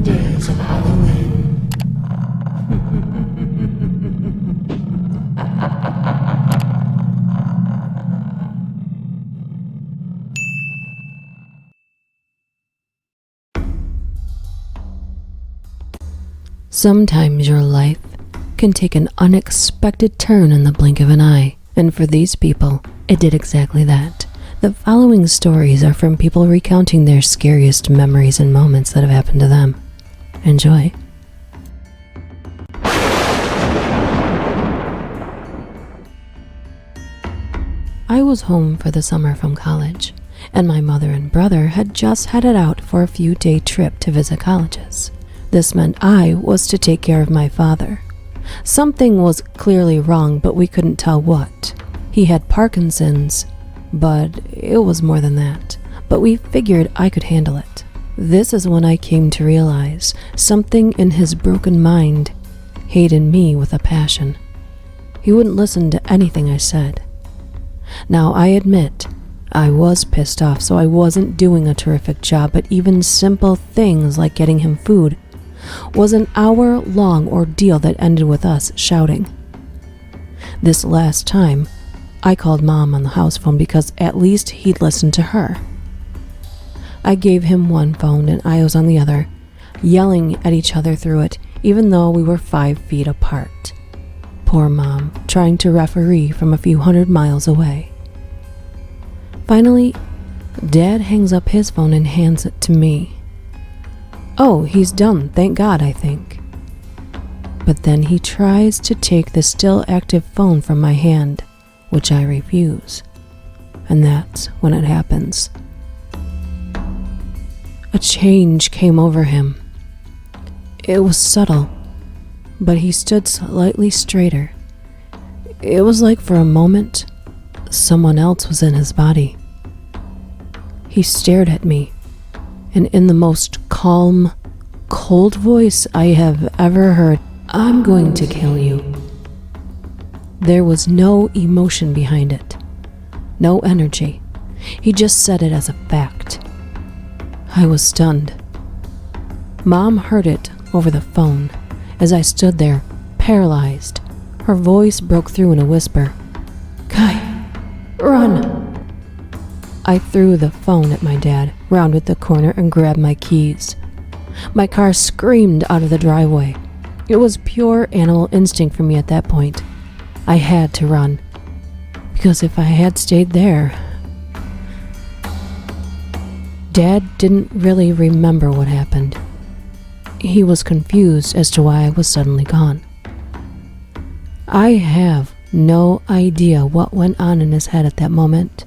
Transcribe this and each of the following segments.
days of Halloween. Sometimes your life can take an unexpected turn in the blink of an eye, and for these people, it did exactly that. The following stories are from people recounting their scariest memories and moments that have happened to them. Enjoy. I was home for the summer from college, and my mother and brother had just headed out for a few-day trip to visit colleges. This meant I was to take care of my father. Something was clearly wrong, but we couldn't tell what. He had Parkinson's, but it was more than that. But we figured I could handle it. This is when I came to realize something in his broken mind hated me with a passion. He wouldn't listen to anything I said. Now, I admit, I was pissed off, so I wasn't doing a terrific job, but even simple things like getting him food was an hour-long ordeal that ended with us shouting. This last time, I called Mom on the house phone because at least he'd listen to her. I gave him one phone and I was on the other, yelling at each other through it, even though we were 5 feet apart. Poor Mom, trying to referee from a few hundred miles away. Finally, Dad hangs up his phone and hands it to me. Oh, he's done, thank God, I think. But then he tries to take the still active phone from my hand, which I refuse. And that's when it happens. A change came over him. It was subtle, but he stood slightly straighter. It was like for a moment, someone else was in his body. He stared at me, and in the most calm, cold voice I have ever heard, "I'm going to kill you." There was no emotion behind it, no energy. He just said it as a fact. I was stunned. Mom heard it over the phone as I stood there, paralyzed. Her voice broke through in a whisper. "Kai, run!" I threw the phone at my dad, rounded the corner, and grabbed my keys. My car screamed out of the driveway. It was pure animal instinct for me at that point. I had to run, because if I had stayed there... Dad didn't really remember what happened. He was confused as to why I was suddenly gone. I have no idea what went on in his head at that moment,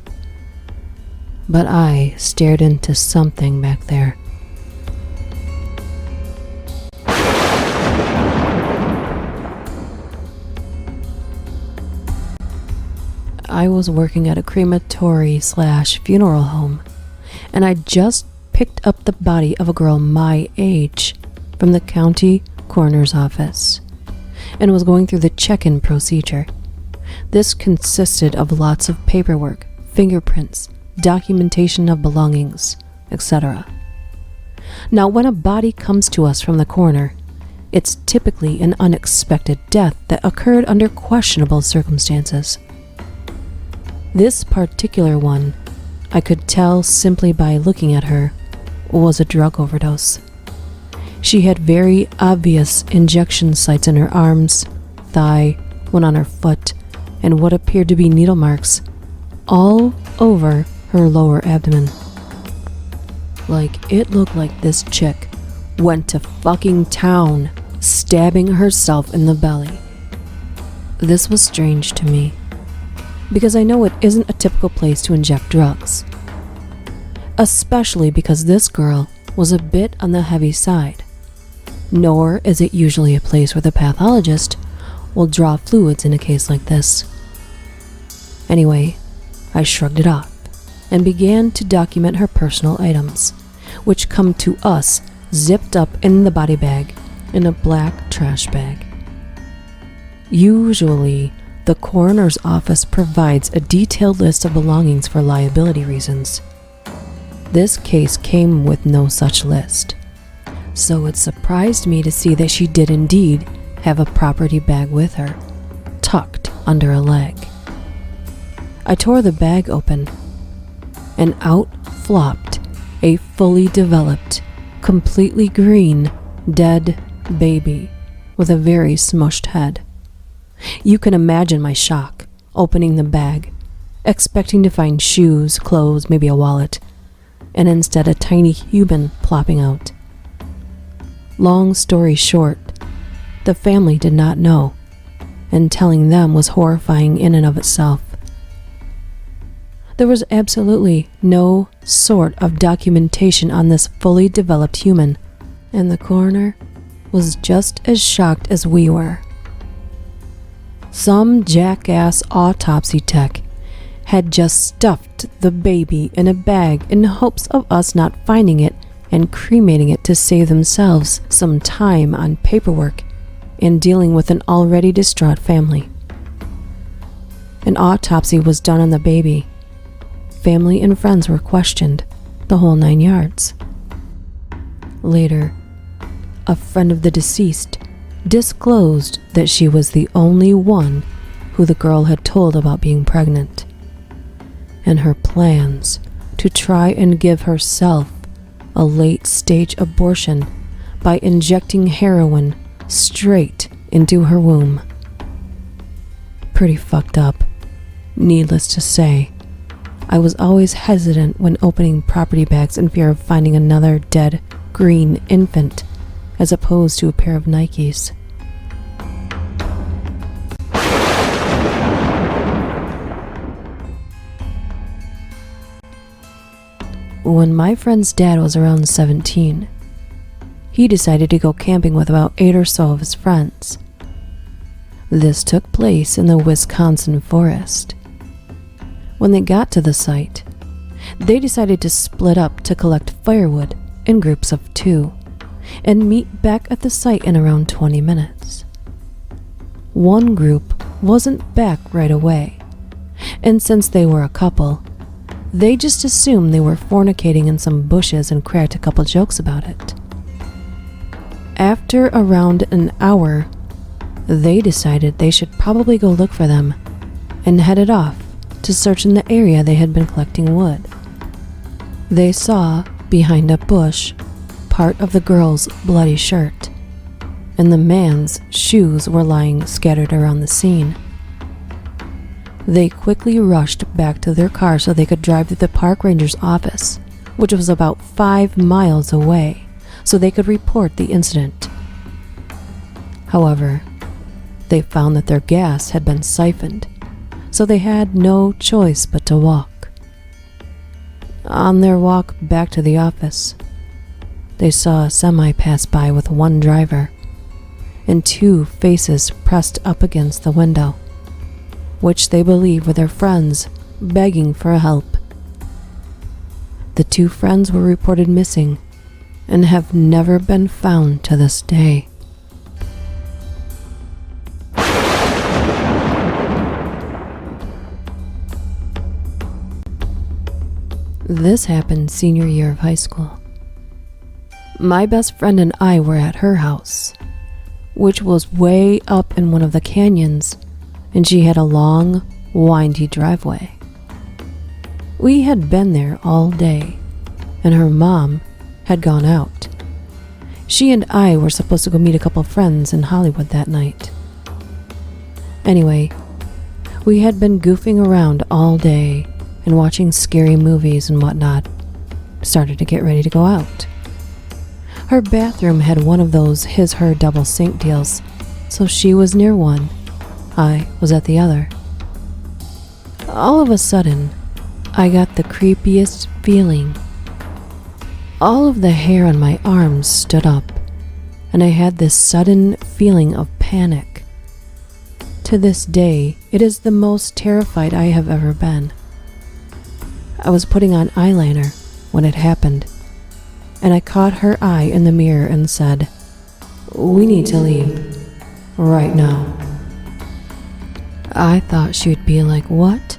but I stared into something back there. I was working at a crematory/funeral home, and I just picked up the body of a girl my age from the county coroner's office and was going through the check-in procedure. This consisted of lots of paperwork, fingerprints, documentation of belongings, etc. Now, when a body comes to us from the coroner, it's typically an unexpected death that occurred under questionable circumstances. This particular one, I could tell simply by looking at her, was a drug overdose. She had very obvious injection sites in her arms, thigh, one on her foot, and what appeared to be needle marks all over her lower abdomen. Like, it looked like this chick went to fucking town, stabbing herself in the belly. This was strange to me, because I know it isn't a typical place to inject drugs. Especially because this girl was a bit on the heavy side. Nor is it usually a place where the pathologist will draw fluids in a case like this. Anyway, I shrugged it off and began to document her personal items, which come to us zipped up in the body bag in a black trash bag. Usually, the coroner's office provides a detailed list of belongings for liability reasons. This case came with no such list. so it surprised me to see that she did indeed have a property bag with her, tucked under a leg. I tore the bag open, and out flopped a fully developed, completely green, dead baby with a very smushed head. You can imagine my shock, opening the bag, expecting to find shoes, clothes, maybe a wallet, and instead a tiny human plopping out. Long story short, the family did not know, and telling them was horrifying in and of itself. There was absolutely no sort of documentation on this fully developed human, and the coroner was just as shocked as we were. Some jackass autopsy tech had just stuffed the baby in a bag in hopes of us not finding it and cremating it to save themselves some time on paperwork and dealing with an already distraught family. An autopsy was done on the baby. Family and friends were questioned, the whole 9 yards. Later, a friend of the deceased disclosed that she was the only one who the girl had told about being pregnant, and her plans to try and give herself a late-stage abortion by injecting heroin straight into her womb. Pretty fucked up. Needless to say, I was always hesitant when opening property bags in fear of finding another dead, green infant, as opposed to a pair of Nikes. When my friend's dad was around 17, he decided to go camping with about 8 or so of his friends. This took place in the Wisconsin forest. When they got to the site, they decided to split up to collect firewood in groups of 2 and meet back at the site in around 20 minutes. One group wasn't back right away, and since they were a couple, they just assumed they were fornicating in some bushes and cracked a couple jokes about it. After around an hour, they decided they should probably go look for them and headed off to search in the area they had been collecting wood. They saw, behind a bush, part of the girl's bloody shirt, and the man's shoes were lying scattered around the scene. They quickly rushed back to their car so they could drive to the park ranger's office, which was about 5 miles away, so they could report the incident. However, they found that their gas had been siphoned, so they had no choice but to walk. On their walk back to the office, they saw a semi pass by with one driver and 2 faces pressed up against the window, which they believe were their friends begging for help. The 2 friends were reported missing and have never been found to this day. This happened senior year of high school. My best friend and I were at her house, which was way up in one of the canyons, and she had a long, windy driveway. We had been there all day, and her mom had gone out. She and I were supposed to go meet a couple friends in Hollywood that night. Anyway, we had been goofing around all day and watching scary movies and whatnot. Started to get ready to go out. Her bathroom had one of those his-her double sink deals, so she was near one. I was at the other. All of a sudden, I got the creepiest feeling. All of the hair on my arms stood up, and I had this sudden feeling of panic. To this day, it is the most terrified I have ever been. I was putting on eyeliner when it happened, and I caught her eye in the mirror and said, "We need to leave, right now." I thought she would be like, "What?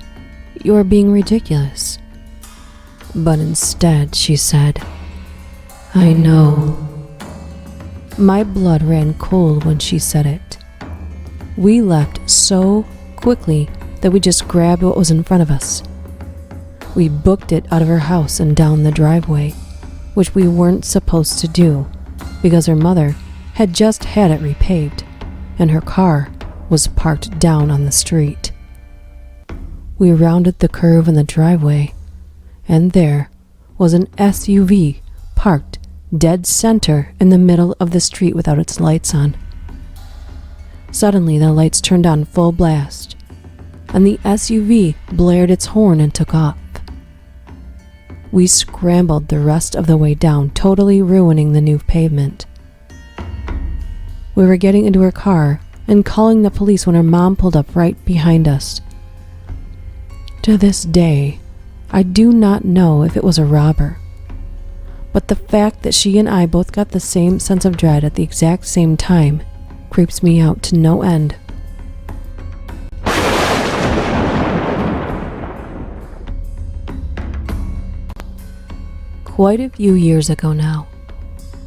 You're being ridiculous." But instead she said, "I know. My blood ran cold when she said it. We left so quickly that we just grabbed what was in front of us. We booked it out of her house and down the driveway, which we weren't supposed to do because her mother had just had it repaved and her car was parked down on the street. We rounded the curve in the driveway, and there was an SUV parked dead center in the middle of the street without its lights on. Suddenly, the lights turned on full blast, and the SUV blared its horn and took off. We scrambled the rest of the way down, totally ruining the new pavement. We were getting into her car and calling the police when her mom pulled up right behind us. To this day, I do not know if it was a robber, but the fact that she and I both got the same sense of dread at the exact same time creeps me out to no end. Quite a few years ago now,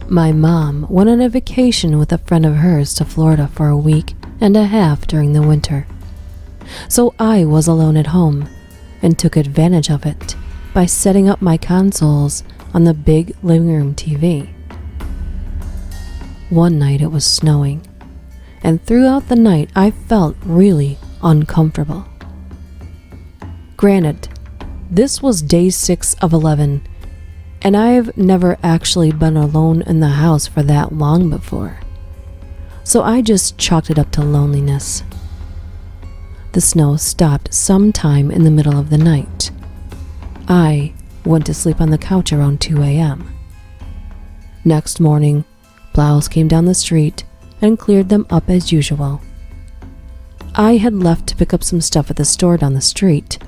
my mom went on a vacation with a friend of hers to Florida for a week and a half during the winter. So I was alone at home and took advantage of it by setting up my consoles on the big living room TV. One night it was snowing, and throughout the night I felt really uncomfortable. Granted, this was day 6 of 11, and I've never actually been alone in the house for that long before, so I just chalked it up to loneliness. The snow stopped sometime in the middle of the night. I went to sleep on the couch around 2 a.m. Next morning, plows came down the street and cleared them up as usual. I had left to pick up some stuff at the store down the street,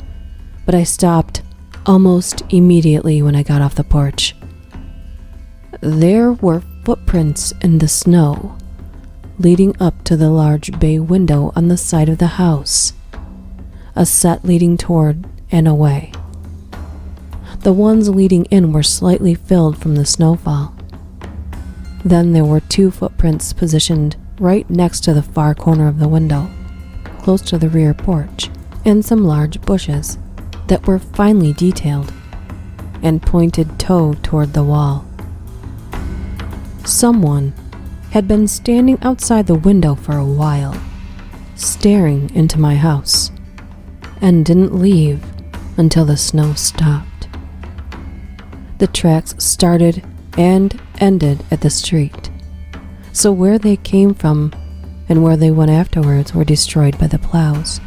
but I stopped almost immediately when I got off the porch. There were footprints in the snow, leading up to the large bay window on the side of the house, a set leading toward and away. The ones leading in were slightly filled from the snowfall. Then there were 2 footprints positioned right next to the far corner of the window, close to the rear porch, and some large bushes that were finely detailed and pointed toe toward the wall. Someone had been standing outside the window for a while, staring into my house, and didn't leave until the snow stopped. The tracks started and ended at the street, so where they came from and where they went afterwards were destroyed by the plows.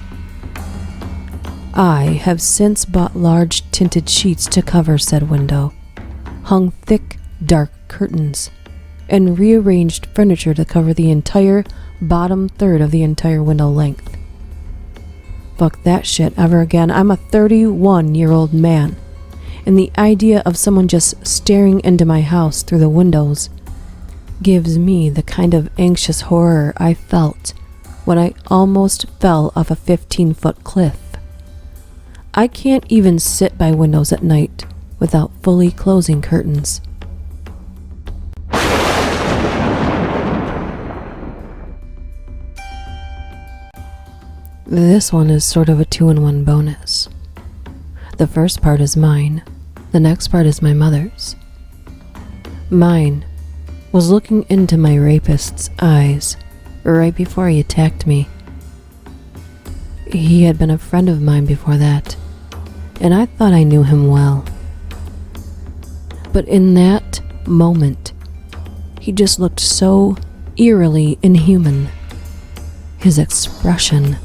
I have since bought large tinted sheets to cover said window, hung thick, dark curtains, and rearranged furniture to cover the entire bottom third of the entire window length. Fuck that shit ever again. I'm a 31-year-old man, and the idea of someone just staring into my house through the windows gives me the kind of anxious horror I felt when I almost fell off a 15-foot cliff. I can't even sit by windows at night without fully closing curtains. This one is sort of a 2-in-1 bonus. The first part is mine. The next part is my mother's. Mine was looking into my rapist's eyes right before he attacked me. He had been a friend of mine before that, and I thought I knew him well. But in that moment, he just looked so eerily inhuman. His expression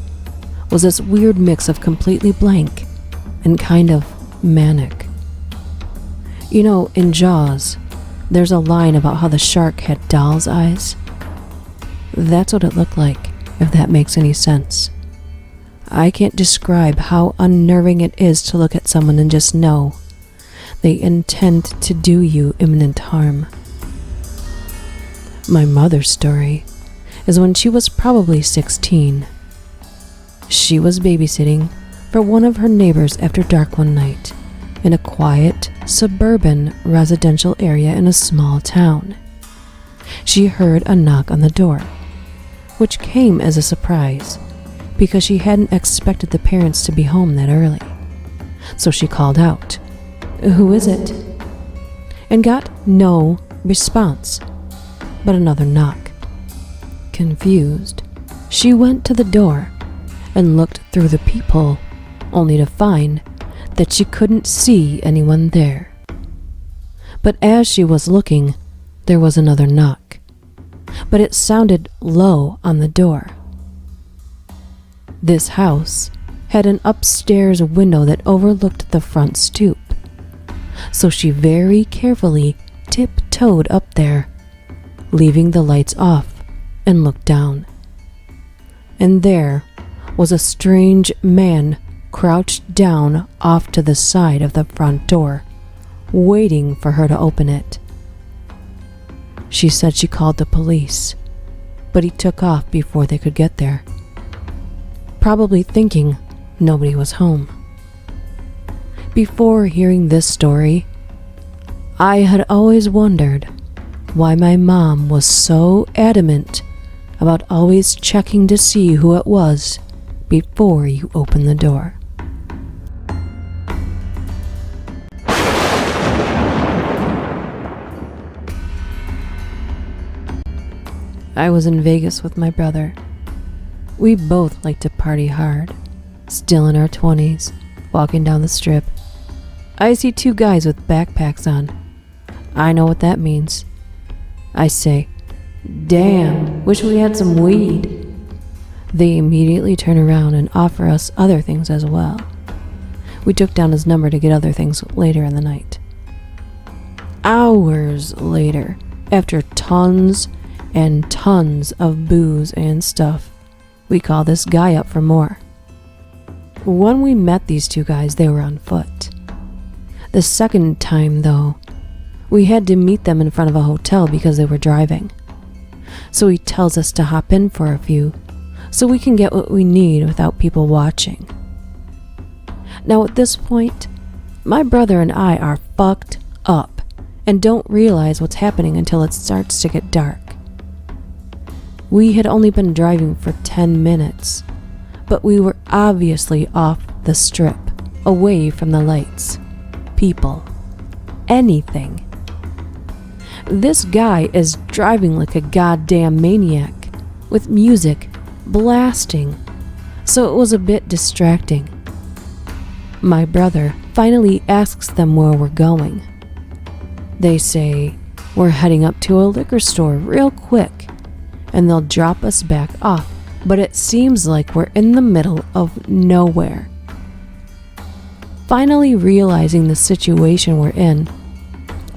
was this weird mix of completely blank and kind of manic. You know, in Jaws, there's a line about how the shark had doll's eyes. That's what it looked like, if that makes any sense. I can't describe how unnerving it is to look at someone and just know they intend to do you imminent harm. My mother's story is when she was probably 16. She was babysitting for one of her neighbors after dark one night in a quiet, suburban residential area in a small town. she heard a knock on the door, which came as a surprise because she hadn't expected the parents to be home that early. So she called out, "Who is it?" and got no response, but another knock. Confused, she went to the door and looked through the peephole, only to find that she couldn't see anyone there. But as she was looking, there was another knock, but it sounded low on the door. This house had an upstairs window that overlooked the front stoop, so she very carefully tiptoed up there, leaving the lights off, and looked down. And there was a strange man crouched down off to the side of the front door, waiting for her to open it. She said she called the police, but he took off before they could get there, probably thinking nobody was home. Before hearing this story, I had always wondered why my mom was so adamant about always checking to see who it was before you open the door. I was in Vegas with my brother. We both like to party hard, still in our 20s, walking down the strip. I see two guys with backpacks on. I know what that means. I say, "Damn, wish we had some weed." They immediately turn around and offer us other things as well. We took down his number to get other things later in the night. Hours later, after tons and tons of booze and stuff, we call this guy up for more. When we met these two guys, they were on foot. The second time, though, we had to meet them in front of a hotel because they were driving. So he tells us to hop in for a few so we can get what we need without people watching. Now at this point, my brother and I are fucked up and don't realize what's happening until it starts to get dark. We had only been driving for 10 minutes, but we were obviously off the strip, away from the lights, people, anything. This guy is driving like a goddamn maniac, with music blasting, so it was a bit distracting. My brother finally asks them where we're going. They say we're heading up to a liquor store real quick, and they'll drop us back off, but it seems like we're in the middle of nowhere. Finally realizing the situation we're in,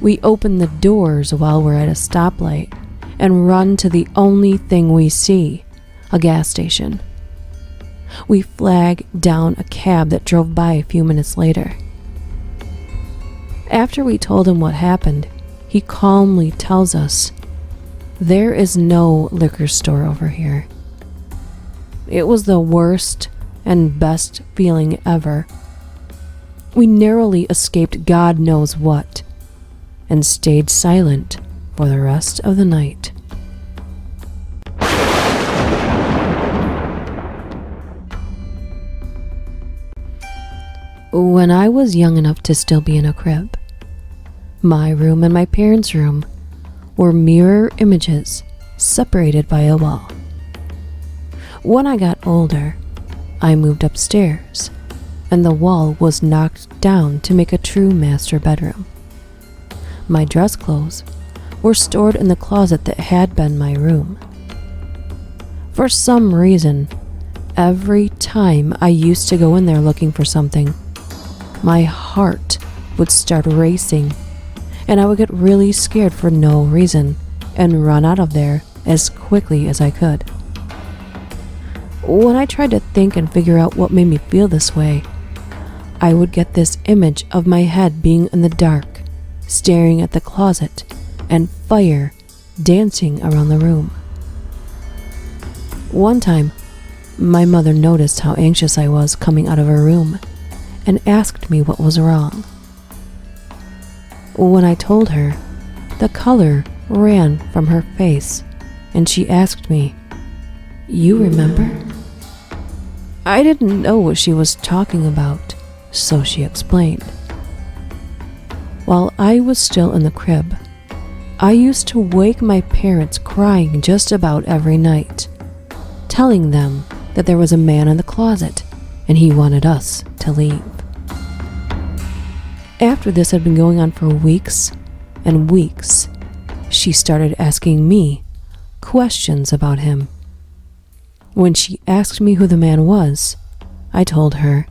we open the doors while we're at a stoplight and run to the only thing we see, a gas station. We flag down a cab that drove by a few minutes later. After we told him what happened, he calmly tells us, "There is no liquor store over here." It was the worst and best feeling ever. We narrowly escaped God knows what, and stayed silent for the rest of the night. When I was young enough to still be in a crib, my room and my parents' room were mirror images separated by a wall. When I got older, I moved upstairs, and the wall was knocked down to make a true master bedroom. My dress clothes were stored in the closet that had been my room. For some reason, every time I used to go in there looking for something, my heart would start racing, and I would get really scared for no reason and run out of there as quickly as I could. When I tried to think and figure out what made me feel this way, I would get this image of my head being in the dark, staring at the closet, and fire dancing around the room. One time, my mother noticed how anxious I was coming out of her room and asked me what was wrong. When I told her, the color ran from her face, and she asked me, "You remember?" I didn't know what she was talking about, so she explained. While I was still in the crib, I used to wake my parents crying just about every night, telling them that there was a man in the closet and he wanted us to leave. After this had been going on for weeks and weeks, she started asking me questions about him. When she asked me who the man was, I told her,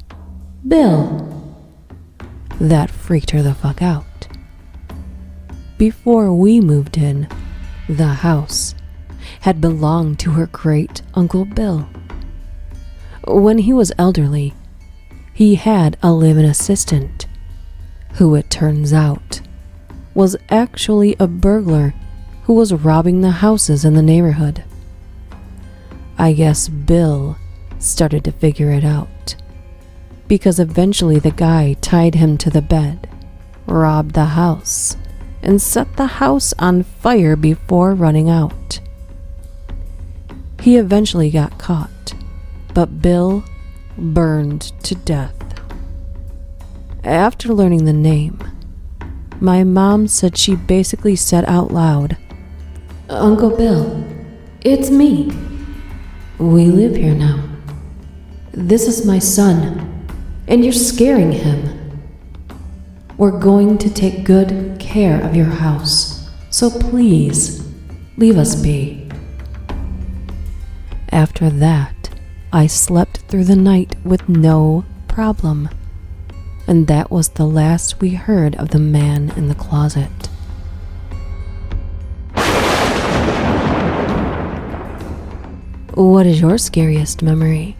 "Bill." That freaked her the fuck out. Before we moved in, the house had belonged to her great Uncle Bill. When he was elderly, he had a live-in assistant, who it turns out was actually a burglar who was robbing the houses in the neighborhood. I guess Bill started to figure it out, because eventually the guy tied him to the bed, robbed the house, and set the house on fire before running out. He eventually got caught, but Bill burned to death. After learning the name, my mom said she basically said out loud, "Uncle Bill, it's me. We live here now. This is my son, and you're scaring him. We're going to take good care of your house, so please leave us be." After that, I slept through the night with no problem, and that was the last we heard of the man in the closet. What is your scariest memory?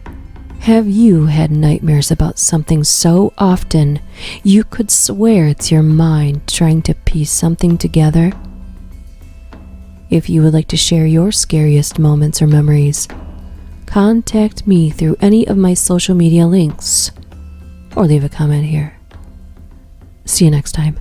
Have you had nightmares about something so often you could swear it's your mind trying to piece something together? If you would like to share your scariest moments or memories, contact me through any of my social media links or leave a comment here. See you next time.